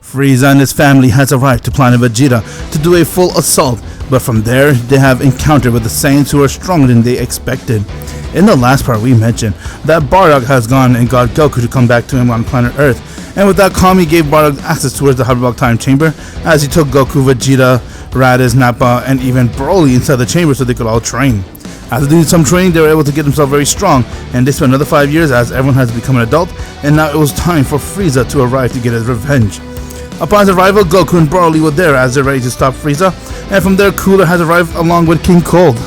Frieza and his family has arrived to planet Vegeta to do a full assault, but from there they have encountered with the Saiyans who are stronger than they expected. In the last part we mentioned that BARDOCK has gone and got Goku to come back to him on planet Earth, and with that Kami gave BARDOCK access towards the Hyperbolic Time Chamber as he took Goku, Vegeta, Raditz, Nappa, and even Broly inside the chamber so they could all train. After doing some training, they were able to get themselves very strong, and they spent another 5 years as everyone has become an adult, and now it was time for Frieza to arrive to get his revenge. Upon his arrival, Goku and Broly were there as they're ready to stop Frieza, and from there Cooler has arrived along with King Cold.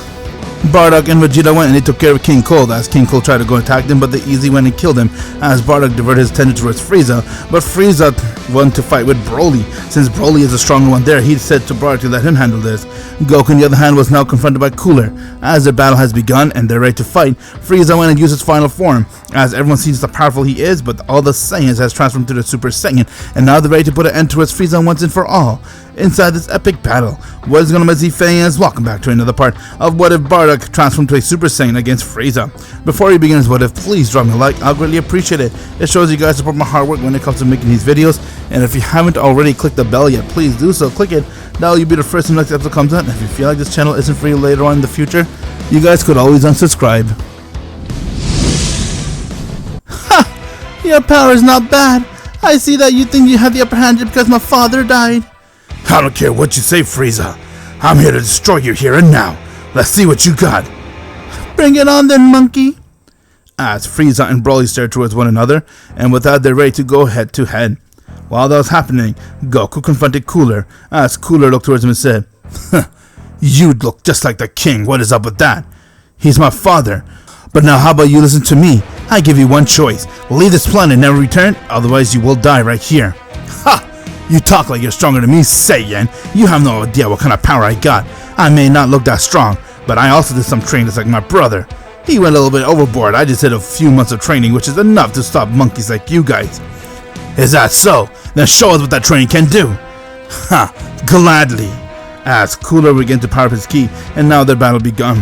BARDOCK and Vegeta went and they took care of King Cold as King Cold tried to go attack them, but they easily went and killed him as BARDOCK diverted his attention towards Frieza, but Frieza wanted to fight with Broly. Since Broly is the stronger one there, he said to BARDOCK to let him handle this. Goku on the other hand was now confronted by Cooler. As their battle has begun and they're ready to fight, Frieza went and used his final form as everyone sees how powerful he is, but all the Saiyans has transformed to the Super Saiyan, and now they're ready to put an end towards Frieza once and for all. Inside this epic battle, what is going to be fans? Welcome back to another part of What If BARDOCK transformed to a Super Saiyan against Frieza. Before we begin this What If, please drop me a like, I'll greatly appreciate it. It shows you guys support my hard work when it comes to making these videos, and if you haven't already clicked the bell yet, please do so, click it. That way you'll be the first when the next episode comes out, and if you feel like this channel isn't for you later on in the future, you guys could always unsubscribe. Ha! Your power is not bad. I see that you think you have the upper hand because my father died. I don't care what you say, Frieza. I'm here to destroy you here and now. Let's see what you got. Bring it on then, monkey. As Frieza and Broly stared towards one another, and with that they're ready to go head to head. While that was happening, Goku confronted Cooler, as Cooler looked towards him and said, You look just like the king, what is up with that? He's my father. But now how about you listen to me? I give you one choice. Leave this planet and never return, otherwise you will die right here. Ha! You talk like you're stronger than me, Saiyan. You have no idea what kind of power I got. I may not look that strong, but I also did some training just like my brother. He went a little bit overboard. I just did a few months of training, which is enough to stop monkeys like you guys. Is that so? Then show us what that training can do. Ha! Gladly. As Cooler began to power up his ki, and now their battle begun.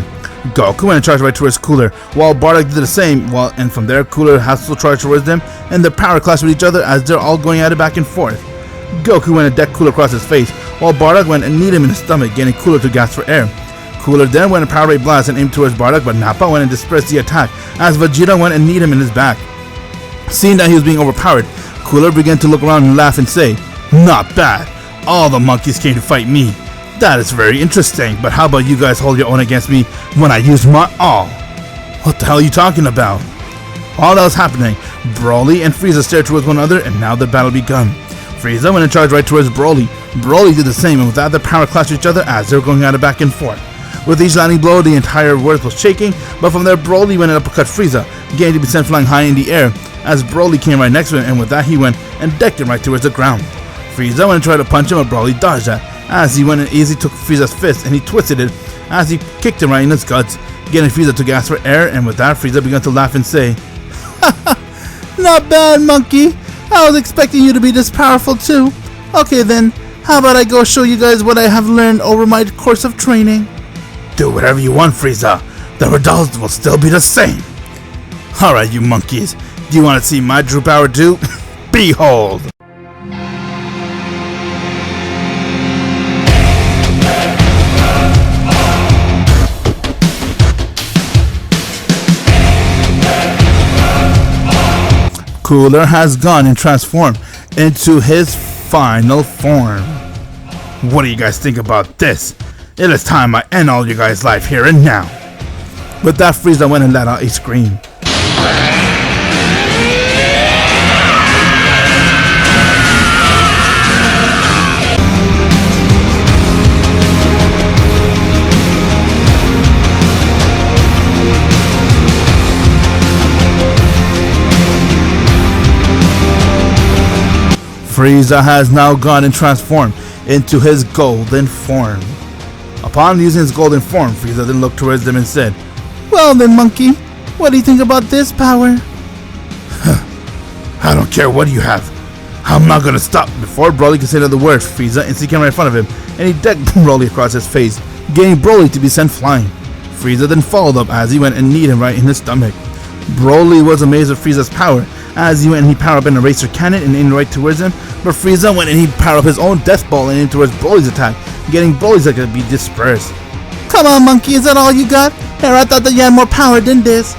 Goku went and charged right towards Cooler, while BARDOCK did the same, and from there Cooler has to charge towards them, and their power clashed with each other as they're all going at it back and forth. Goku went and decked Cooler across his face, while BARDOCK went and kneed him in the stomach, getting Cooler to gasp for air. Cooler then went and power rate blast and aimed towards BARDOCK, but Nappa went and dispersed the attack, as Vegeta went and kneed him in his back. Seeing that he was being overpowered, Cooler began to look around and laugh and say, Not bad. All the monkeys came to fight me. That is very interesting, but how about you guys hold your own against me when I use my all? What the hell are you talking about? While that was happening, Broly and Frieza stared towards one another, and now the battle begun. Frieza went and charged right towards Broly. Broly did the same, and with that their power clashed with each other as they were going at it back and forth. With each landing blow, the entire earth was shaking, but from there Broly went and uppercut Frieza, getting to be sent flying high in the air, as Broly came right next to him, and with that he went and decked him right towards the ground. Frieza went and tried to punch him, but Broly dodged that, as he went and easily took Frieza's fist and he twisted it as he kicked him right in his guts, getting Frieza to gasp for air, and with that Frieza began to laugh and say, Not bad, monkey. I was expecting you to be this powerful too. Okay then, how about I go show you guys what I have learned over my course of training? Do whatever you want, Frieza. The results will still be the same. Alright, you monkeys. Do you want to see my true power too? Behold! Cooler has gone and transformed into his final form. What do you guys think about this? It is time I end all you guys' life here and now. With that, Frieza went and let out a scream. Frieza has now gone and transformed into his golden form. Upon using his golden form, Frieza then looked towards them and said, Well then, monkey, what do you think about this power? I don't care what you have. I'm not gonna stop. Before Broly could say another word, Frieza instantly came right in front of him, and he decked Broly across his face, getting Broly to be sent flying. Frieza then followed up as he went and kneed him right in his stomach. Broly was amazed with Frieza's power, as he went and he powered up an eraser cannon and aimed right towards him, but Frieza went and he powered up his own death ball and aimed towards Broly's attack, getting Broly's attack to be dispersed. Come on, monkey, is that all you got? Here, I thought that you had more power than this.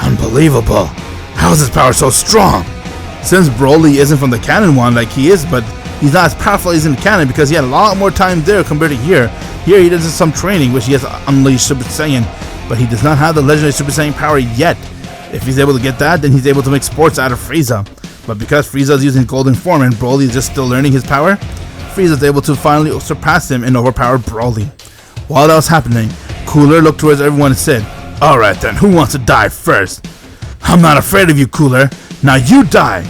Unbelievable. How is his power so strong? Since Broly isn't from the canon one like he is, but he's not as powerful as in the canon because he had a lot more time there compared to here. Here he does some training, which he has unleashed Super Saiyan, but he does not have the legendary Super Saiyan power yet. If he's able to get that, then he's able to make sports out of Frieza. But because Frieza is using golden form and Broly is just still learning his power, Frieza is able to finally surpass him and overpower Broly. While that was happening, Cooler looked towards everyone and said, "Alright then, who wants to die first?" "I'm not afraid of you, Cooler. Now you die!"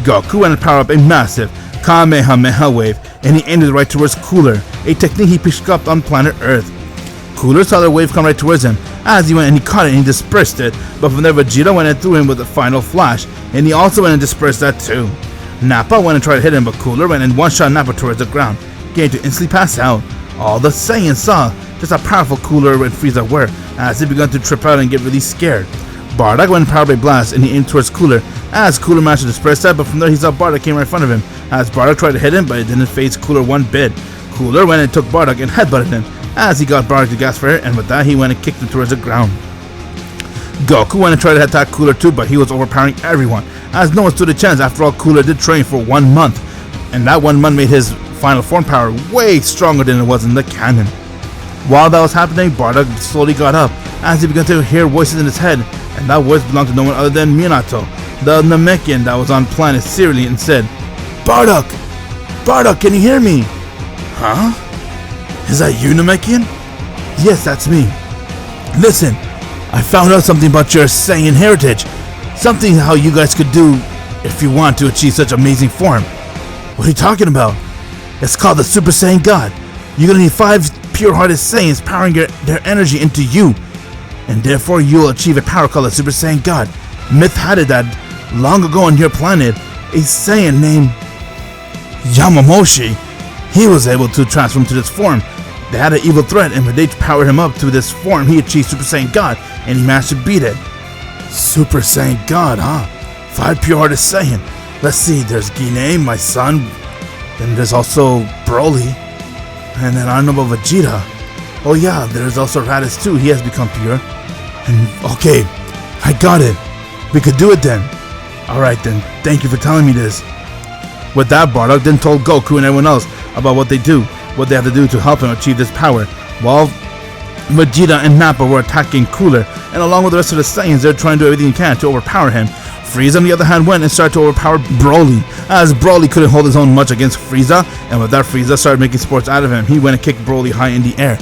Goku went and powered up a massive Kamehameha wave, and he aimed it right towards Cooler, a technique he picked up on planet Earth. Cooler saw the wave come right towards him, as he went and he caught it and he dispersed it, but from there Vegeta went and threw him with a final flash, and he also went and dispersed that too. Nappa went and tried to hit him, but Cooler went and one-shot Nappa towards the ground, getting to instantly pass out. All the Saiyans saw just how powerful Cooler and Frieza were, as they began to trip out and get really scared. Bardock went and powered a blast and he aimed towards Cooler, as Cooler managed to disperse that, but from there he saw Bardock came right in front of him, as Bardock tried to hit him, but it didn't phase Cooler one bit. Cooler went and took Bardock and headbutted him, as he got Bardock to gasp for air, and with that he went and kicked him towards the ground. Goku went and tried to attack Cooler too, but he was overpowering everyone, as no one stood a chance. After all, Cooler did train for 1 month, and that 1 month made his final form power way stronger than it was in the canon. While that was happening, Bardock slowly got up, as he began to hear voices in his head, and that voice belonged to no one other than Minato, the Namekian that was on planet Cereal, and said, "Bardock! Bardock, can you hear me?" "Huh? Is that you, Namekian?" "Yes, that's me. Listen, I found out something about your Saiyan heritage. Something how you guys could do if you want to achieve such amazing form." "What are you talking about?" "It's called the Super Saiyan God. You're gonna need 5 pure-hearted Saiyans powering their energy into you, and therefore you'll achieve a power called the Super Saiyan God. Myth had it that long ago on your planet, a Saiyan named Yamamoshi, he was able to transform to this form. They had an evil threat, and when they powered him up to this form, he achieved Super Saiyan God, and he managed to beat it." "Super Saiyan God, huh? 5 pure-hearted Saiyan. Let's see, there's Guinea, my son. Then there's also Broly. And then I don't know about Vegeta. Oh yeah, there's also Raditz too, he has become pure. And okay, I got it. We could do it then." "Alright then, thank you for telling me this." With that, Bardock then told Goku and everyone else about what they have to do to help him achieve this power, while Vegeta and Nappa were attacking Cooler, and along with the rest of the Saiyans, they're trying to do everything they can to overpower him. Frieza, on the other hand, went and started to overpower Broly, as Broly couldn't hold his own much against Frieza, and with that, Frieza started making sports out of him. He went and kicked Broly high in the air.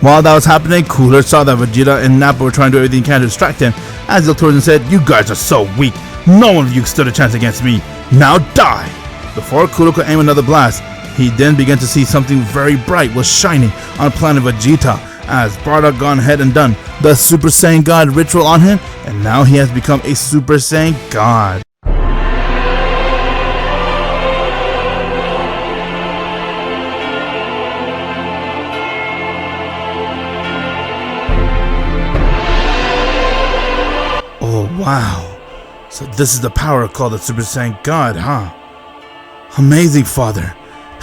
While that was happening, Cooler saw that Vegeta and Nappa were trying to do everything they can to distract him, as he looked towards him and said, "You guys are so weak. No one of you stood a chance against me. Now die!" Before Cooler could aim another blast, he then began to see something very bright was shining on planet Vegeta, as Bardock gone ahead and done the Super Saiyan God ritual on him, and now he has become a Super Saiyan God. Oh wow, so this is the power called the Super Saiyan God, huh? Amazing, Father.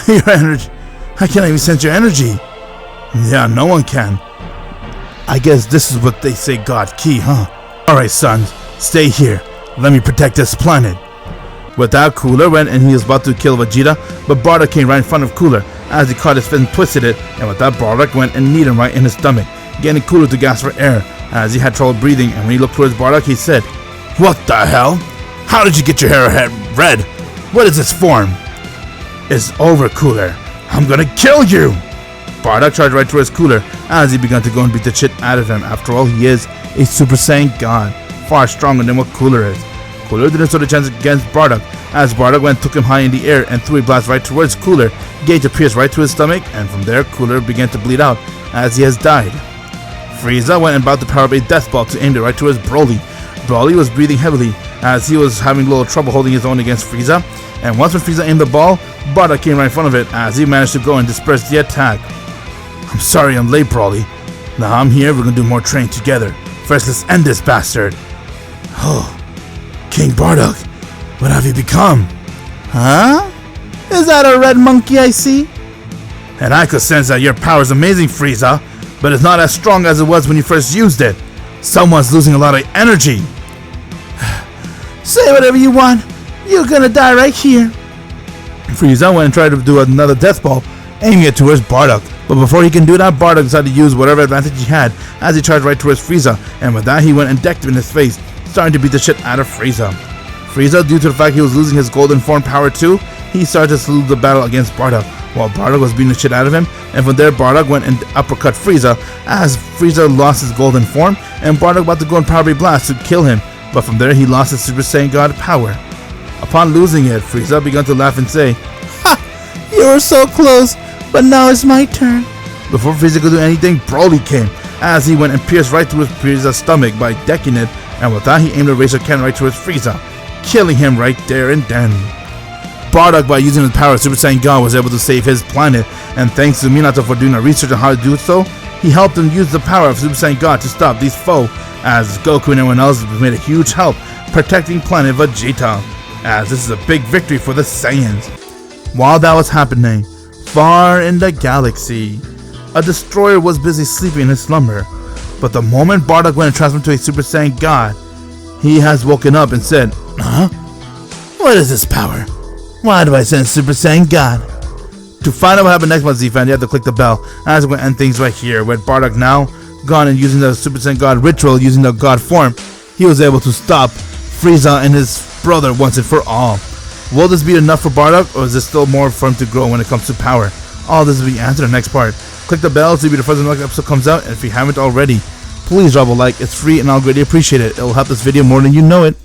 Your energy, I can't even sense your energy. Yeah, no one can. I guess this is what they say God Ki, huh? Alright, sons, stay here. Let me protect this planet. With that, Cooler went and he was about to kill Vegeta, but Bardock came right in front of Cooler, as he caught his fist and twisted it, and with that, Bardock went and kneed him right in his stomach, getting Cooler to gasp for air, as he had trouble breathing, and when he looked towards Bardock, he said, "What the hell? How did you get your hair red? What is this form?" "It's over, Cooler. I'm gonna kill you!" Bardock charged right towards Cooler, as he began to go and beat the shit out of him. After all, he is a Super Saiyan God, far stronger than what Cooler is. Cooler didn't stand a chance against Bardock, as Bardock went and took him high in the air and threw a blast right towards Cooler, getting to pierce right to his stomach, and from there, Cooler began to bleed out, as he has died. Frieza went and about to power up a death ball to aim it right towards Broly. Broly was breathing heavily, as he was having a little trouble holding his own against Frieza, and once when Frieza aimed the ball, Bardock came right in front of it, as he managed to go and disperse the attack. "I'm sorry I'm late, Broly. Now I'm here, we're gonna do more training together. First, let's end this bastard." Oh, King Bardock, what have you become? Huh? Is that a red monkey I see? And I could sense that your power is amazing, Frieza, but it's not as strong as it was when you first used it. Someone's losing a lot of energy. Say whatever you want. You're gonna die right here. Frieza went and tried to do another death ball, aiming it towards Bardock. But before he can do that, Bardock decided to use whatever advantage he had as he charged right towards Frieza, and with that he went and decked him in his face, starting to beat the shit out of Frieza. Frieza, due to the fact he was losing his golden form power too, he started to lose the battle against Bardock, while Bardock was beating the shit out of him, and from there Bardock went and uppercut Frieza as Frieza lost his golden form, and Bardock about to go in Power Blast to kill him, but from there he lost his Super Saiyan God power. Upon losing it, Frieza began to laugh and say, "Ha! You were so close, but now it's my turn." Before Frieza could do anything, Broly came, as he went and pierced right through Frieza's stomach by decking it, and with that he aimed a razor cannon right towards Frieza, killing him right there and then. Bardock, by using his power of Super Saiyan God, was able to save his planet, and thanks to Minato for doing a research on how to do so, he helped him use the power of Super Saiyan God to stop these foes, as Goku and everyone else made a huge help protecting planet Vegeta, as this is a big victory for the Saiyans. While that was happening, far in the galaxy, a destroyer was busy sleeping in his slumber, but the moment Bardock went and transformed to a Super Saiyan God, he has woken up and said, "Huh? What is this power? Why do I sense Super Saiyan God?" To find out what happened next month, Z-Fan, you have to click the bell, as we're going to end things right here, with Bardock now gone and using the Super Saiyan God ritual, using the God form, he was able to stop Frieza and his brother once and for all. Will this be enough for Bardock, or is there still more for him to grow when it comes to power? All this will be answered in the next part. Click the bell so you'll be the first when the next episode comes out, and if you haven't already, please drop a like. It's free and I'll greatly appreciate it. It will help this video more than you know it.